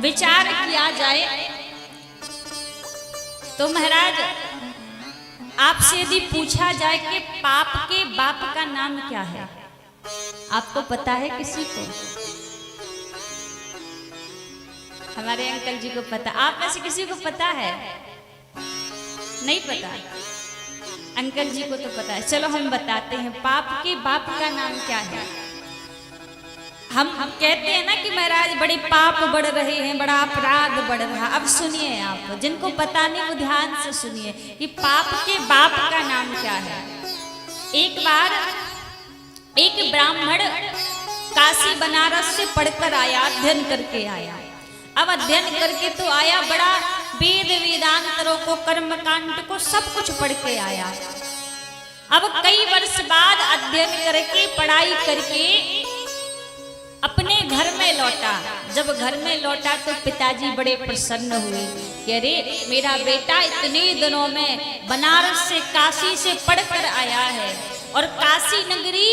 विचार किया जाए तो महाराज आपसे यदि पूछा जाए कि पाप के बाप का नाम क्या है, आपको पता है किसी को? हमारे अंकल जी को पता, आप में से किसी को पता है? नहीं पता? अंकल जी को तो पता है। चलो हम बताते हैं, पाप के बाप का नाम क्या है। हम कहते हैं ना कि महाराज बड़े पाप बढ़ रहे हैं, बड़ा अपराध बढ़ रहा। अब सुनिए, आप जिनको पता नहीं वो ध्यान से सुनिए कि पाप के बाप का नाम क्या है। एक बार एक ब्राह्मण काशी बनारस से पढ़कर आया, अध्ययन करके आया। अब अध्ययन करके तो आया, बड़ा वेद वेदांतरों को, कर्मकांड को सब कुछ पढ़ के आया। अब कई वर्ष बाद अध्ययन करके, पढ़ाई करके अपने घर में लौटा। जब घर में लौटा तो पिताजी बड़े प्रसन्न हुए कि अरे मेरा बेटा इतने दिनों में बनारस से, काशी से पढ़कर आया है, और काशी नगरी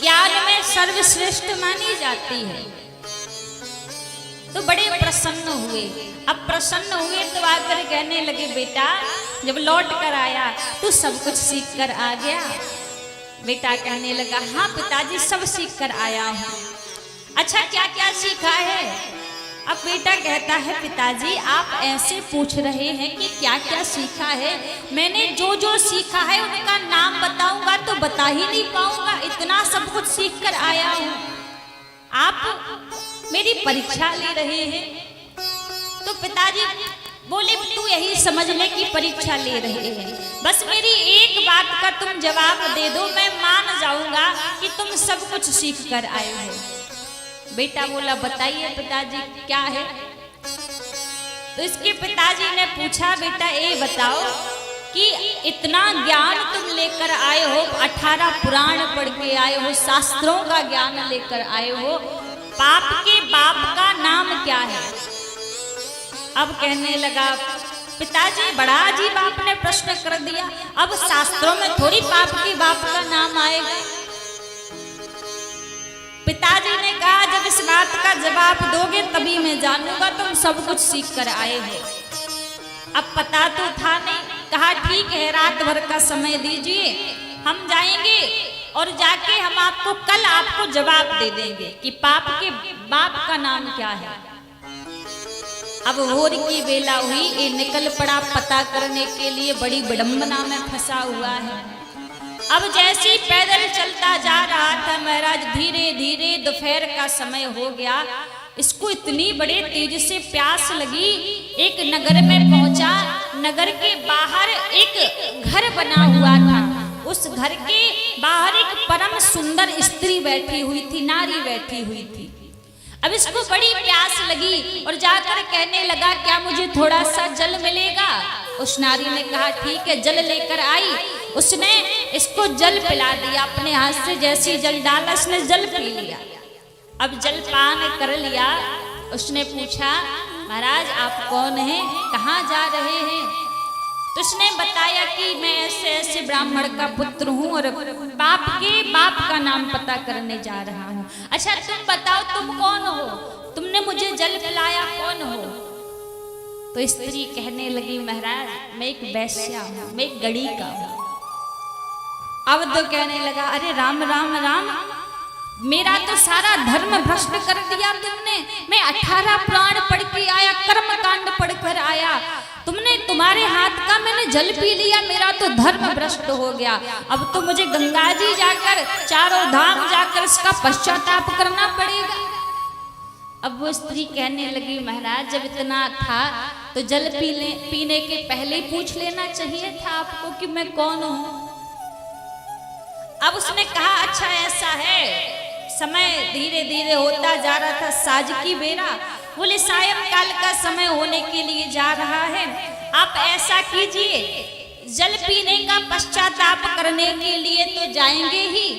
ज्ञान में सर्वश्रेष्ठ मानी जाती है। तो बड़े प्रसन्न हुए। अब प्रसन्न हुए तो आकर कहने लगे, बेटा जब लौट कर आया तू सब कुछ सीख कर आ गया? बेटा कहने लगा, हाँ पिताजी सब सीख कर आया हूँ। अच्छा क्या क्या सीखा है? अब बेटा कहता है, पिताजी आप ऐसे पूछ रहे हैं कि क्या क्या सीखा है, मैंने जो जो सीखा है उनका नाम बताऊंगा तो बता ही नहीं पाऊंगा, इतना सब कुछ सीख कर आया हूँ। आप मेरी परीक्षा ले रहे हैं? तो पिताजी बोले, तू यही समझ ले कि परीक्षा ले रहे हैं, बस मेरी एक बात का तुम जवाब दे दो, मैं मान जाऊंगा कि तुम सब कुछ सीख कर आए हो। बेटा बोला, बताइए पिताजी क्या है? तो इसके पिताजी ने पूछा, बेटा ये बताओ कि इतना ज्ञान तुम लेकर आए हो, 18 पुराण पढ़ के आए हो, शास्त्रों का ज्ञान लेकर आए हो, पाप के बाप का नाम क्या है? अब कहने लगा, पिताजी बड़ा अजीब आपने प्रश्न कर दिया, अब शास्त्रों में थोड़ी पाप के बाप का नाम आएगा। पिताजी ने कहा, जब इस बात का जवाब दोगे तभी मैं जानूंगा तुम सब कुछ सीख कर आए हो। अब पता तो था नहीं। कहा ठीक है, रात भर का समय दीजिए, हम जाएंगे और जाके हम आपको कल आपको जवाब दे देंगे कि पाप के बाप का नाम क्या है। अब भोर की बेला हुई, ये निकल पड़ा पता करने के लिए, बड़ी विडंबना में फंसा हुआ है। अब जैसे ही पैदल चलता जा रहा था महाराज, धीरे धीरे दोपहर का समय हो गया। इसको इतनी बड़े तेज से प्यास लगी, एक नगर में पहुंचा। नगर के बाहर एक घर बना हुआ था, उस घर के बाहर एक परम सुंदर स्त्री बैठी हुई थी, नारी बैठी हुई थी। अब इसको बड़ी प्यास लगी और जाकर कहने लगा, क्या मुझे थोड़ा सा जल मिलेगा? उस नारी ने कहा ठीक है, जल लेकर आई। उसने इसको जल पिला दिया अपने हाथ से, जैसे जल डाला इसने जल पी लिया। अब जल पान कर लिया। उसने पूछा, महाराज आप कौन हैं, कहाँ जा रहे हैं? तो उसने बताया कि मैं ऐसे ऐसे ब्राह्मण का पुत्र हूँ और पाप के बाप का नाम पता करने जा रहा हूँ। अच्छा तुम बताओ तुम कौन हो, तुमने मुझे जल पिलाया, कौन हो? तो स्त्री कहने लगी, महाराज मैं एक वैश्या हूँ, मैं एक गड़ी का हूँ। अब तो कहने लगा, अरे राम राम राम, मेरा तो सारा धर्म भ्रष्ट कर दिया तुमने। मैं 18 पुराण पढ़ के आया, कर्म कांड पढ़ कर आया, तुमने, तुम्हारे हाथ का मैंने जल पी लिया, मेरा तो धर्म भ्रष्ट हो गया। अब तो मुझे गंगा जी जाकर, चारों धाम जाकर इसका पश्चाताप करना पड़ेगा। अब वो स्त्री कहने लगी, महाराज जब इतना था तो जल पीने के पहले ही पूछ लेना चाहिए था आपको कि मैं कौन हूँ। अब उसने कहा, अच्छा ऐसा है। समय धीरे धीरे होता जा रहा था, साँझ की बेरा, बोले सायंकाल का समय होने के लिए जा रहा है, आप ऐसा कीजिए, जल पीने का पश्चाताप करने के लिए तो जाएंगे ही,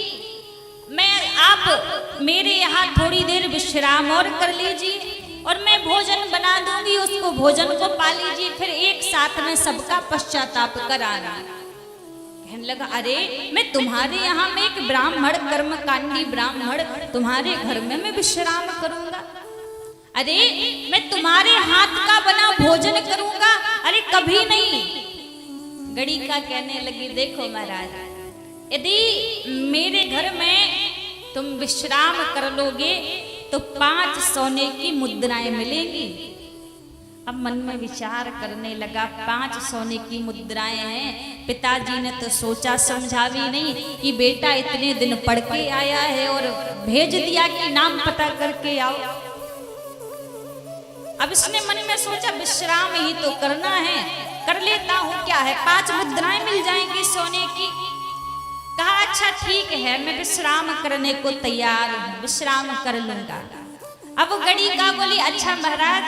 आप मेरे यहाँ थोड़ी देर विश्राम और कर लीजिए और मैं भोजन बना दूंगी, उसको भोजन को पा लीजिए, फिर एक साथ में सबका पश्चाताप कराना। कहने लगा, अरे मैं तुम्हारे यहाँ में एक ब्राह्मण, कर्मकांडी ब्राह्मण, तुम्हारे घर में मैं विश्राम करूंगा? अरे मैं तुम्हारे हाथ का बना भोजन करूंगा, अरे कभी नहीं। गणिका कहने लगी देखो महाराज, यदि मेरे घर में तुम विश्राम कर लोगे तो 5 सोने की मुद्राएं मिलेंगी। अब मन में विचार करने लगा, 5 सोने की मुद्राएं हैं। पिताजी ने तो सोचा समझा भी नहीं कि बेटा इतने दिन पढ़ के आया है और भेज दिया कि नाम पता करके आओ। अब इसने मन में सोचा विश्राम ही तो करना है, कर लेता हूं, क्या है 5 मुद्राएं मिल जाएंगी सोने की। कहा अच्छा ठीक है, मैं विश्राम करने को तैयार हूं, विश्राम कर लूंगा। अब गणिका बोली अच्छा महाराज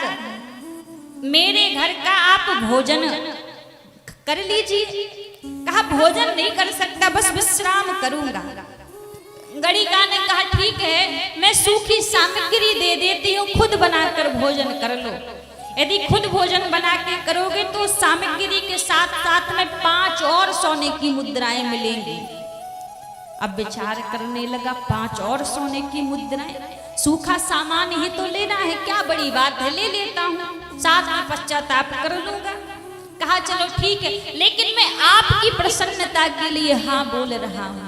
मेरे घर का आप भोजन कर लीजिए। कहा भोजन नहीं कर सकता, बस विश्राम करूंगा। गणिका ने कहा ठीक है, मैं सूखी सामग्री दे देती हूँ, खुद बनाकर भोजन कर लो। यदि खुद भोजन बना के करोगे तो सामग्री के साथ साथ में 5 और सोने की मुद्राएं मिलेंगी। अब विचार करने लगा 5 और सोने की मुद्राएं, सूखा सामान ही तो लेना है, क्या बड़ी बात है, ले लेता हूँ, साथ में पश्चाताप कर लूंगा। कहा चलो ठीक है, लेकिन मैं आपकी प्रसन्नता के लिए हाँ बोल रहा हूँ।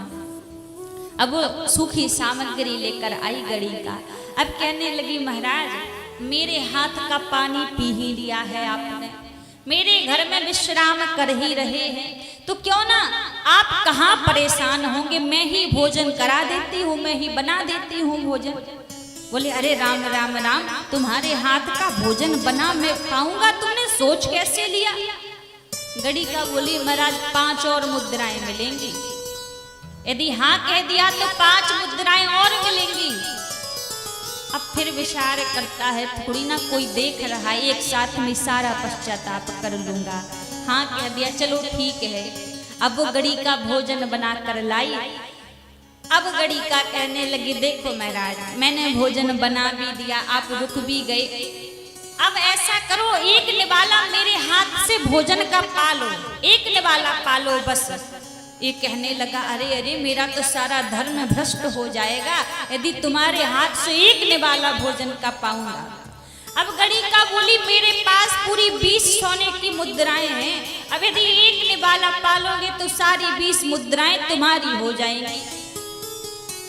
अब सूखी सामग्री लेकर आई गणिका। अब कहने लगी महाराज मेरे हाथ का पानी पी ही लिया है आपने, मेरे घर में विश्राम कर ही रहे हैं, तो क्यों ना आप कहाँ परेशान होंगे, मैं ही भोजन करा देती हूँ, मैं ही बना देती हूँ भोजन। बोले अरे राम राम राम, तुम्हारे हाथ का भोजन बना मैं पाऊंगा, तुमने सोच कैसे लिया। गणिका बोली महाराज 5 और मुद्राएं मिलेंगी। यदि हाँ कह दिया तो 5 मुद्राएं और मिलेंगी। अब फिर विचार करता है थोड़ी ना कोई देख रहा है, एक साथ में सारा पश्चाताप कर लूंगा। हाँ कह दिया चलो ठीक है। अब वो गणिका भोजन बनाकर लाई। अब गणिका कहने लगी देखो महाराज मैंने भोजन बना भी दिया, आप रुक भी गए, अब ऐसा करो एक निवाला मेरे हाथ से भोजन का पालो, एक निवाला पालो बस। ये कहने लगा अरे अरे मेरा तो सारा धर्म भ्रष्ट हो जाएगा यदि तुम्हारे हाथ से एक निवाला भोजन का पाऊंगा। अब गणिका बोली मेरे पास पूरी 20 सोने की मुद्राएं हैं, अब यदि एक निवाला पालोगे तो सारी 20 मुद्राएं तुम्हारी हो जाएंगी।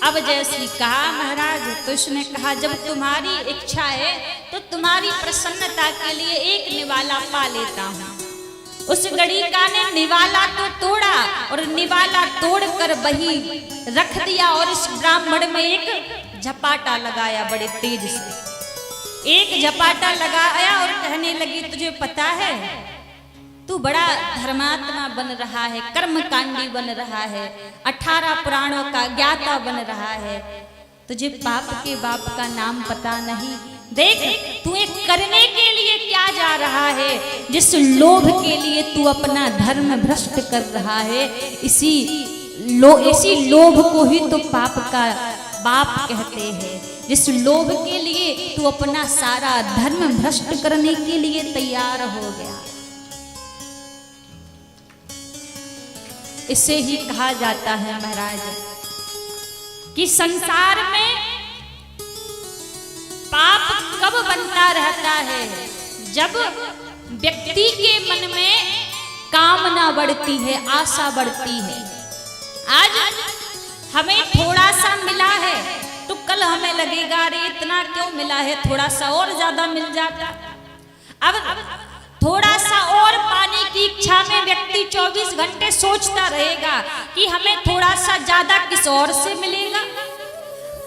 अब जैसी कहा महाराज तो उसने कहा जब तुम्हारी इच्छा है तो तुम्हारी प्रसन्नता के लिए एक निवाला पा लेता हूँ। उस गणिका ने निवाला तो तोड़ा और निवाला तोड़कर वही रख दिया और इस ब्राह्मण में एक झपाटा लगाया, बड़े तेज से एक झपाटा लगाया और कहने लगी तुझे पता है तू बड़ा धर्मात्मा बन रहा है, कर्मकांडी बन रहा है, 18 पुराणों का ज्ञाता बन रहा है, तुझे पाप के बाप का नाम पता नहीं। देख तू एक करने के लिए क्या जा रहा है, जिस लोभ के लिए तू अपना धर्म भ्रष्ट कर रहा है, इसी लोभ को ही तो पाप का बाप कहते हैं। जिस लोभ के लिए तू अपना सारा धर्म भ्रष्ट करने के लिए तैयार हो गया, इसे ही कहा जाता है महाराज कि संसार में पाप कब बनता रहता है, जब व्यक्ति के मन में कामना बढ़ती है, आशा बढ़ती है। आज हमें थोड़ा सा मिला है तो कल हमें लगेगा अरे इतना क्यों मिला है, थोड़ा सा और ज्यादा मिल जाता। अब थोड़ा सा और पाने की इच्छा में व्यक्ति 24 घंटे सोचता रहेगा कि हमें थोड़ा सा ज्यादा किस और से मिलेगा।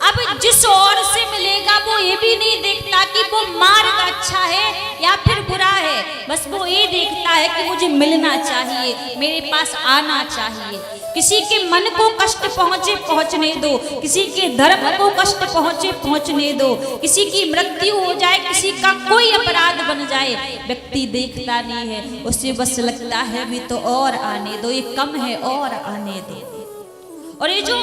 अब जिस और से मिलेगा वो ये भी नहीं देखता कि वो मार्ग अच्छा है या फिर बुरा है, बस वो ये देखता है कि मुझे मिलना चाहिए, मेरे पास आना चाहिए। किसी के मन को कष्ट पहुंचे पहुंचने दो, किसी के धर्म को कष्ट पहुंचे पहुंचने दो, किसी की मृत्यु हो जाए, किसी का कोई अपराध बन जाए, व्यक्ति देखता नहीं है, उसे बस लगता है भी तो और आने दो, ये कम है और आने दो। और ये जो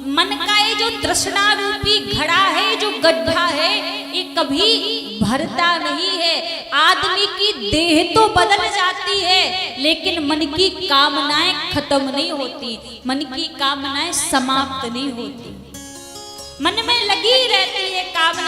मन का ये जो तृष्णा रूपी घड़ा है, जो गड्ढा है, ये कभी भरता नहीं है। आदमी की देह तो बदल जाती है लेकिन मन की कामनाएं खत्म नहीं होती, मन की कामनाएं समाप्त नहीं होती, मन में लगी रहती है कामना।